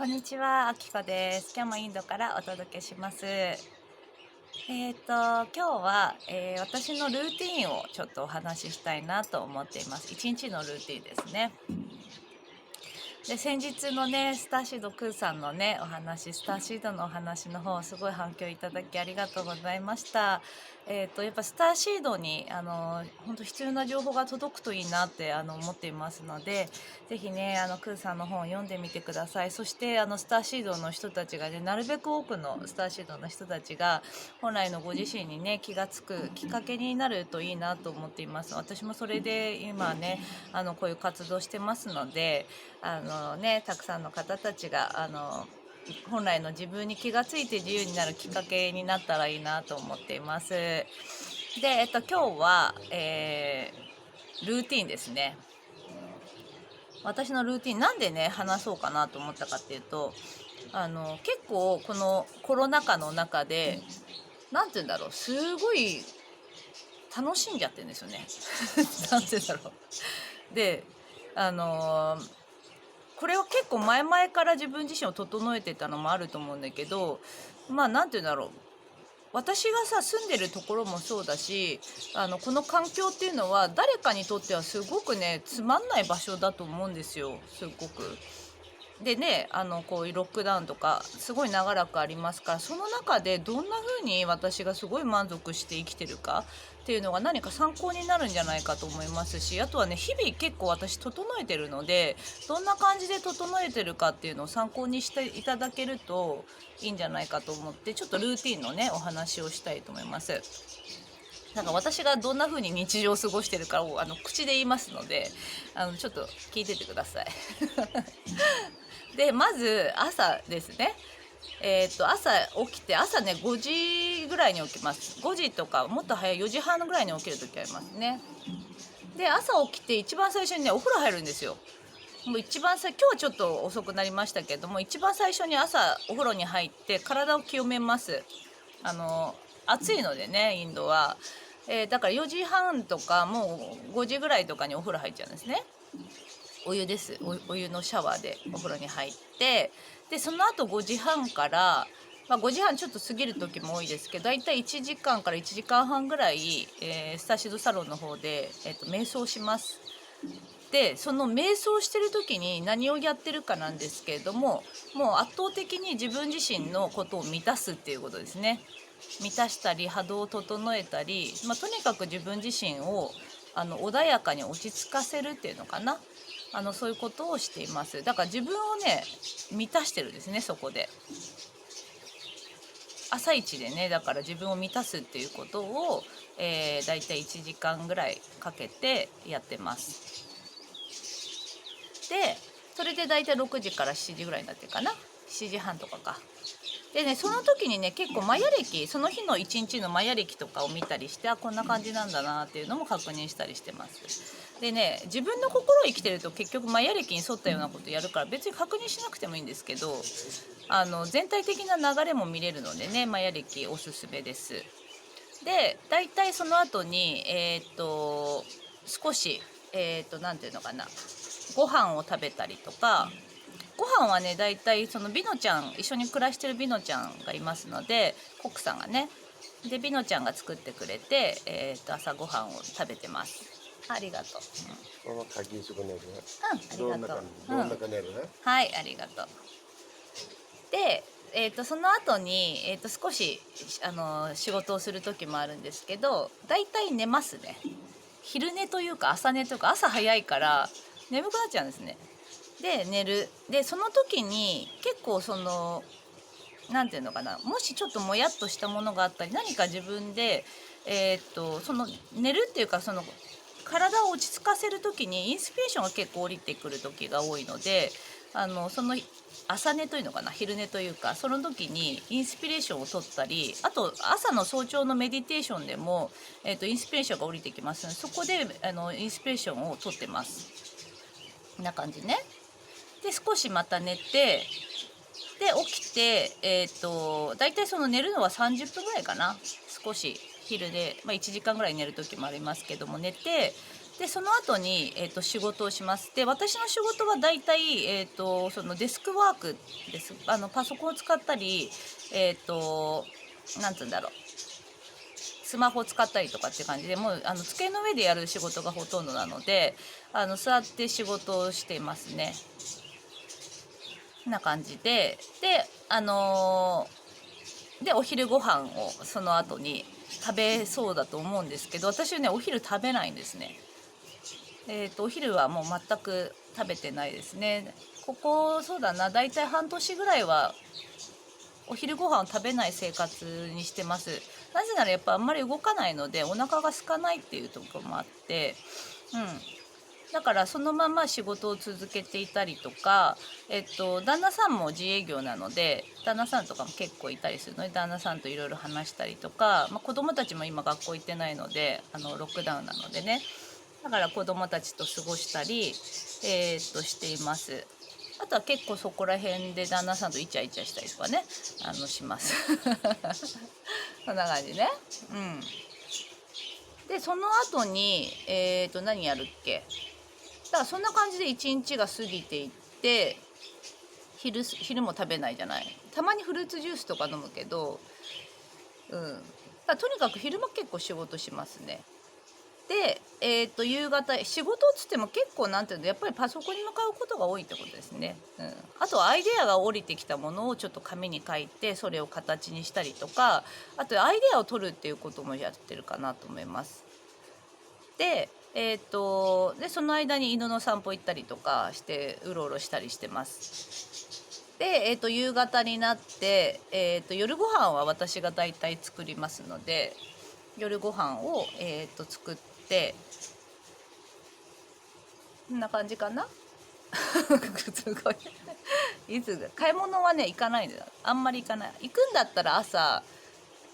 こんにちは、あきこです。今日もインドからお届けします。今日は、私のルーティンをちょっとお話ししたいなと思っています。一日のルーティンですね。で、先日のね、スターシードクーさんのね、スターシードのお話の方、すごい反響いただきありがとうございました。やっぱスターシードに、本当必要な情報が届くといいなって、思っていますので、ぜひね、クーさんの本を読んでみてください。そして、スターシードの人たちがね、なるべく多くのスターシードの人たちが、本来のご自身にね、気がつくきっかけになるといいなと思っています。私もそれで今ね、こういう活動してますので、たくさんの方たちが本来の自分に気がついて自由になるきっかけになったらいいなと思っています。で、今日は、ルーティンですね。私のルーティンなんでね話そうかなと思ったかっていうと、結構このコロナ禍の中でなんて言うんだろう、すごい楽しんじゃってるんですよね。なんて言うんだろう。で、あのーこれを結構前々から自分自身を整えてたのもあると思うんだけど、まあなんて言うんだろう、私がさ住んでるところもそうだし、この環境っていうのは誰かにとってはすごくねつまんない場所だと思うんですよ、すごく。でね、こういうロックダウンとかすごい長らくありますから、その中でどんな風に私がすごい満足して生きてるかっていうのが何か参考になるんじゃないかと思いますし、あとはね日々結構私整えてるので、どんな感じで整えてるかっていうのを参考にしていただけるといいんじゃないかと思って、ちょっとルーティンのねお話をしたいと思います。なんか私がどんな風に日常を過ごしてるかを口で言いますので、ちょっと聞いててください。でまず朝ですね。朝起きて、朝ね5時ぐらいに起きます。5時とかもっと早い4時半ぐらいに起きる時ありますね。で朝起きて一番最初にねお風呂入るんですよ。もう一番今日はちょっと遅くなりましたけども、一番最初に朝お風呂に入って体を清めます。あの暑いのでねインドは、だから4時半とかもう5時ぐらいとかにお風呂入っちゃうんですね。お湯です。お湯のシャワーでお風呂に入って、でその後5時半から、5時半ちょっと過ぎる時も多いですけど、だいたい1時間から1時間半ぐらい、スタシドサロンの方で、瞑想します。でその瞑想してる時に何をやってるかなんですけれども、もう圧倒的に自分自身のことを満たすっていうことですね。満たしたり波動を整えたり、とにかく自分自身を穏やかに落ち着かせるっていうのかな。そういうことをしています。だから自分をね満たしてるんですね、そこで。朝一でね、だから自分を満たすっていうことを、だいたい1時間ぐらいかけてやってます。でそれでだいたい6時から7時ぐらいになってるかな、7時半とかか。でね、その時にね結構マヤ暦、その日の一日のマヤ暦とかを見たりして、こんな感じなんだなっていうのも確認したりしてます。でね、自分の心を生きてると結局マヤ暦に沿ったようなことやるから、別に確認しなくてもいいんですけど、全体的な流れも見れるのでね、マヤ暦おすすめです。でだいたいその後に少しなんていうのかな、ご飯を食べたりとか。ご飯はねだいたいそのビノちゃん、一緒に暮らしてるビノちゃんがいますので、コックさんがね、でビノちゃんが作ってくれて、朝ごはんを食べてます。ありがとう。書きすくねるね。うん、ありがとう。どんなかねるね。はい、ありがとう。で、その後に、少し仕事をする時もあるんですけど、だいたい寝ますね。昼寝というか朝寝というか、朝早いから眠くなっちゃうんですね。で寝る。でその時に結構なんていうのかな、もしちょっともやっとしたものがあったり、何か自分でその寝るっていうか、その体を落ち着かせる時にインスピレーションが結構降りてくる時が多いので、その朝寝というのかな、昼寝というか、その時にインスピレーションを取ったり、あと朝の早朝のメディテーションでも、インスピレーションが降りてきますので、そこでインスピレーションを取ってます。こんな感じね。で少しまた寝て、で起きて、大体その寝るのは30分ぐらいかな。少し昼で、1時間ぐらい寝る時もありますけども、寝て、でその後に、仕事をします。で私の仕事はだいたい、そのデスクワークです。パソコンを使ったり、なんつうんだろう、スマホを使ったりとかっていう感じで、もう机の上でやる仕事がほとんどなので、座って仕事をしていますね。こんな感じで、でお昼ご飯をその後に食べそうだと思うんですけど、私はねお昼食べないんですね。お昼はもう全く食べてないですね。ここそうだな、だいたい半年ぐらいはお昼ご飯を食べない生活にしてます。なぜならやっぱあんまり動かないのでお腹が空かないっていうところもあって、だからそのまま仕事を続けていたりとか、旦那さんも自営業なので旦那さんとかも結構いたりするので、旦那さんといろいろ話したりとか、子供たちも今学校行ってないのでロックダウンなのでね、だから子供たちと過ごしたり、しています。あとは結構そこら辺で旦那さんとイチャイチャしたりとかね、しますそんな感じね。でその後に何やるっけ。だからそんな感じで一日が過ぎていって、昼も食べないじゃない。たまにフルーツジュースとか飲むけど、だからとにかく昼間結構仕事しますね。で、夕方仕事っつっても結構なんていうの、やっぱりパソコンに向かうことが多いってことですね。あとはアイデアが降りてきたものをちょっと紙に書いてそれを形にしたりとか、あとアイデアを取るっていうこともやってるかなと思います。ででその間に犬の散歩行ったりとかしてうろうろしたりしてます。で、夕方になって、夜ご飯は私がだいたい作りますので、夜ご飯を、作って、こんな感じかなすごいいつ買い物はね行かないんだよ。あんまり行かない。行くんだったら朝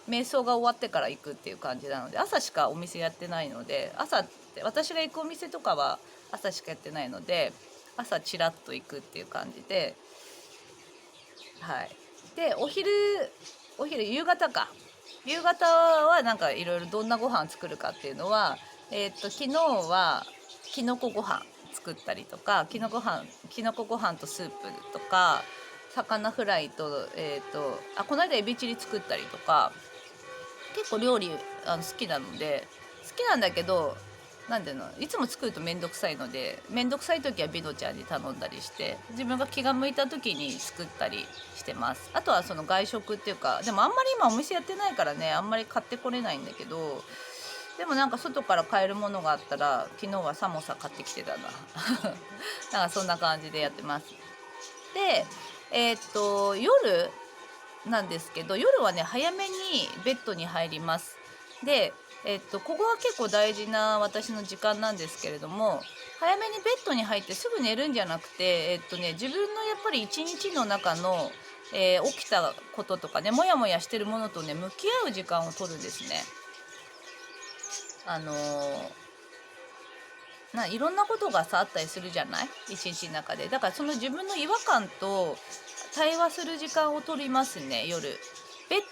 瞑想が終わってから行くっていう感じなので、朝しかお店やってないので、朝って私が行くお店とかは朝しかやってないので、朝チラッと行くっていう感じで、はい。で夕方か、夕方はなんかいろいろどんなご飯作るかっていうのは、昨日はきのこご飯作ったりとか、きのこご飯とスープとか魚フライと、この間エビチリ作ったりとか、結構料理好きなので、好きなんだけど、なんていうの、いつも作ると面倒くさいので、面倒くさい時はビノちゃんに頼んだりして、自分が気が向いた時に作ったりしてます。あとはその外食っていうか、でもあんまり今お店やってないからね、あんまり買ってこれないんだけど、でもなんか外から買えるものがあったら、昨日はサモサ買ってきてたななんかそんな感じでやってます。で夜なんですけど、夜はね早めにベッドに入ります。でここは結構大事な私の時間なんですけれども、早めにベッドに入ってすぐ寝るんじゃなくて、自分のやっぱり一日の中の、起きたこととかね、モヤモヤしてるものとね向き合う時間を取るんですね。いろんなことがさあったりするじゃない、一日の中で。だからその自分の違和感と対話する時間を取りますね、夜。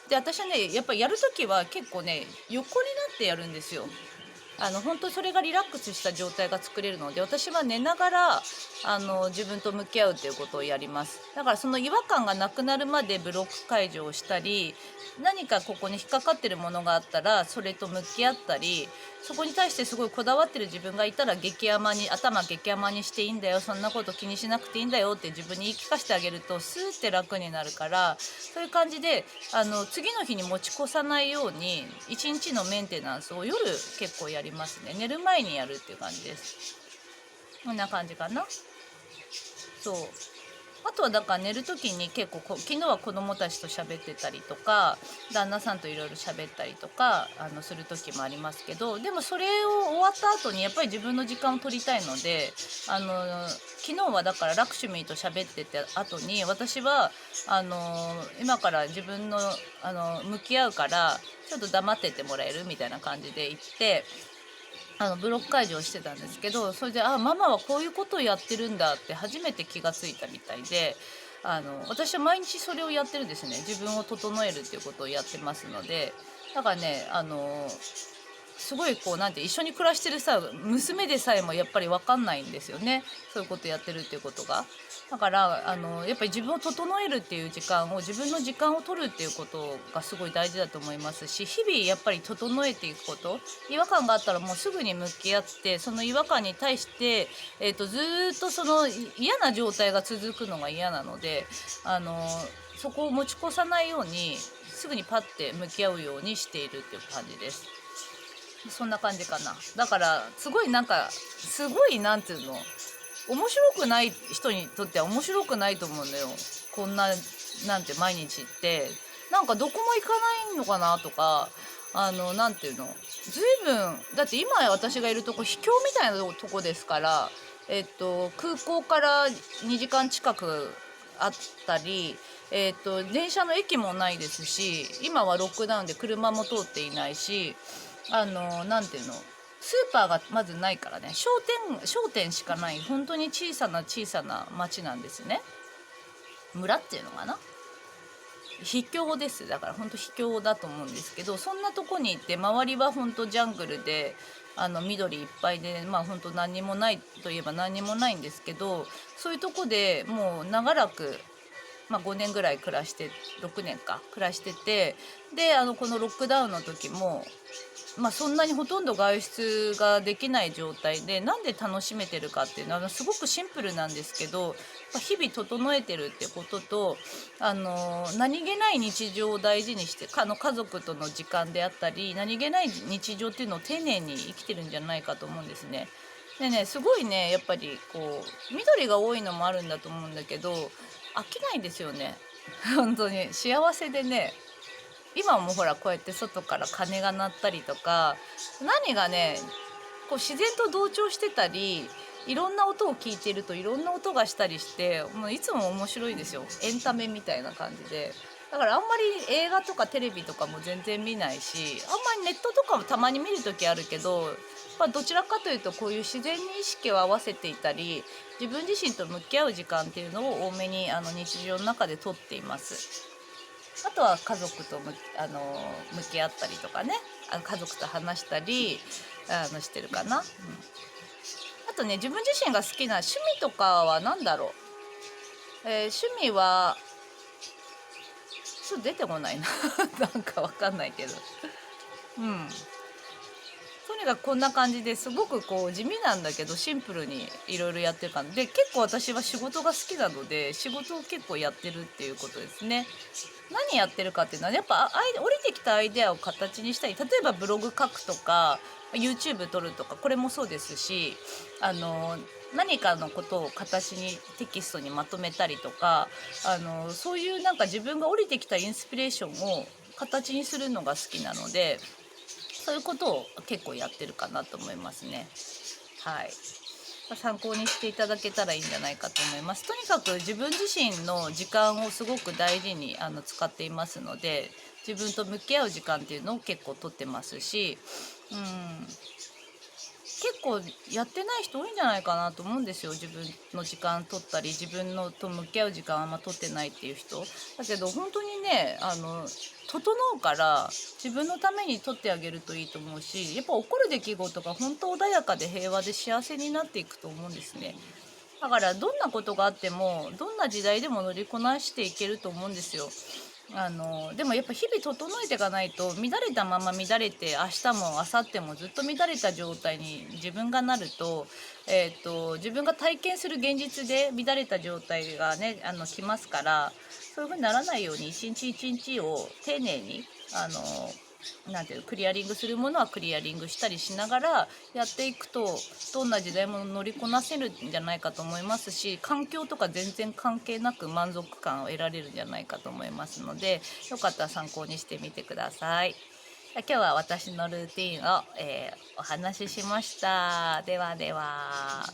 で私はねやっぱりやるときは結構ね横になってやるんですよ。本当それがリラックスした状態が作れるので、私は寝ながら自分と向き合うということをやります。だからその違和感がなくなるまでブロック解除をしたり、何かここに引っかかってるものがあったらそれと向き合ったり、そこに対してすごいこだわってる自分がいたら頭激甘にしていいんだよ、そんなこと気にしなくていいんだよって自分に言い聞かせてあげるとスーって楽になるから、そういう感じで次の日に持ち越さないように一日のメンテナンスを夜結構やりますね。寝る前にやるっていう感じです。こんな感じかな。そう。あとはだから寝る時に結構昨日は子供たちと喋ってたりとか、旦那さんといろいろ喋ったりとかする時もありますけど、でもそれを終わった後にやっぱり自分の時間を取りたいので、昨日はだからラクシュミーと喋ってて後に、私は今から自分の向き合うからちょっと黙っててもらえるみたいな感じで言って、ブロック解除をしてたんですけど、それでママはこういうことをやってるんだって初めて気がついたみたいで、私は毎日それをやってるんですね。自分を整えるっていうことをやってますので、だからねすごいこうなんて一緒に暮らしてるさ娘でさえもやっぱり分かんないんですよね、そういうことやってるっていうことが。だからやっぱり自分を整えるっていう時間を自分の時間を取るっていうことがすごい大事だと思いますし、日々やっぱり整えていくこと、違和感があったらもうすぐに向き合って、その違和感に対して、ずーっとその嫌な状態が続くのが嫌なので、そこを持ち越さないようにすぐにパッて向き合うようにしているっていう感じです。そんな感じかな。だからすごいなんかすごいなんていうの、面白くない人にとっては面白くないと思うんだよ。こんななんて毎日ってなんかどこも行かないのかなとか、なんていうの、随分だって今私がいるとこ秘境みたいなとこですから、空港から2時間近くあったり、電車の駅もないですし、今はロックダウンで車も通っていないし、なんていうの、スーパーがまずないからね、商店しかない本当に小さな小さな町なんですね。村っていうのかな、秘境です。だから本当秘境だと思うんですけど、そんなとこに行って周りは本当ジャングルで緑いっぱいで、まあ本当何にもないといえば何にもないんですけど、そういうとこでもう長らく、まあ、5年ぐらい暮らして6年か暮らしてて、でこのロックダウンの時も、まあ、そんなにほとんど外出ができない状態で、なんで楽しめてるかっていうのはすごくシンプルなんですけど、日々整えてるってことと、何気ない日常を大事にして、家族との時間であったり何気ない日常っていうのを丁寧に生きてるんじゃないかと思うんですね。でね、すごいね、やっぱりこう緑が多いのもあるんだと思うんだけど、飽きないんですよね。本当に幸せでね、今もほらこうやって外から鐘が鳴ったりとか、何がね、こう自然と同調してたり、いろんな音を聞いてるといろんな音がしたりして、もういつも面白いですよ。エンタメみたいな感じで。だからあんまり映画とかテレビとかも全然見ないし、あんまりネットとかもたまに見る時あるけど、まあ、どちらかというとこういう自然に意識を合わせていたり、自分自身と向き合う時間っていうのを多めに日常の中でとっています。あとは家族と向き合ったりとかね、家族と話したりしてるかな、うん。あとね、自分自身が好きな趣味とかは何だろう、趣味はちょっと出てこないななんかわかんないけど、うん、とにかくこんな感じですごくこう地味なんだけどシンプルにいろいろやってる感じで、結構私は仕事が好きなので仕事を結構やってるっていうことですね。何やってるかっていうのはやっぱ降りてきたアイデアを形にしたり、例えばブログ書くとか YouTube 撮るとか、これもそうですし、何かのことを形にテキストにまとめたりとか、そういうなんか自分が降りてきたインスピレーションを形にするのが好きなので、そういうことを結構やってるかなと思いますね。はい。参考にしていただけたらいいんじゃないかと思います。とにかく自分自身の時間をすごく大事に使っていますので、自分と向き合う時間っていうのを結構とってますし、うん、結構やってない人多いんじゃないかなと思うんですよ。自分の時間取ったり自分のと向き合う時間あんま取ってないっていう人だけど、本当にね、整うから自分のために取ってあげるといいと思うし、やっぱ起こる出来事が本当穏やかで平和で幸せになっていくと思うんですね。だからどんなことがあってもどんな時代でも乗りこなしていけると思うんですよ。でもやっぱ日々整えていかないと、乱れたまま乱れて明日も明後日もずっと乱れた状態に自分がなると、自分が体験する現実で乱れた状態がね来ますから、そういう風にならないように一日一日を丁寧になんていうクリアリングするものはクリアリングしたりしながらやっていくと、どんな時代も乗りこなせるんじゃないかと思いますし、環境とか全然関係なく満足感を得られるんじゃないかと思いますので、よかったら参考にしてみてください。今日は私のルーティンを、お話ししました。ではでは。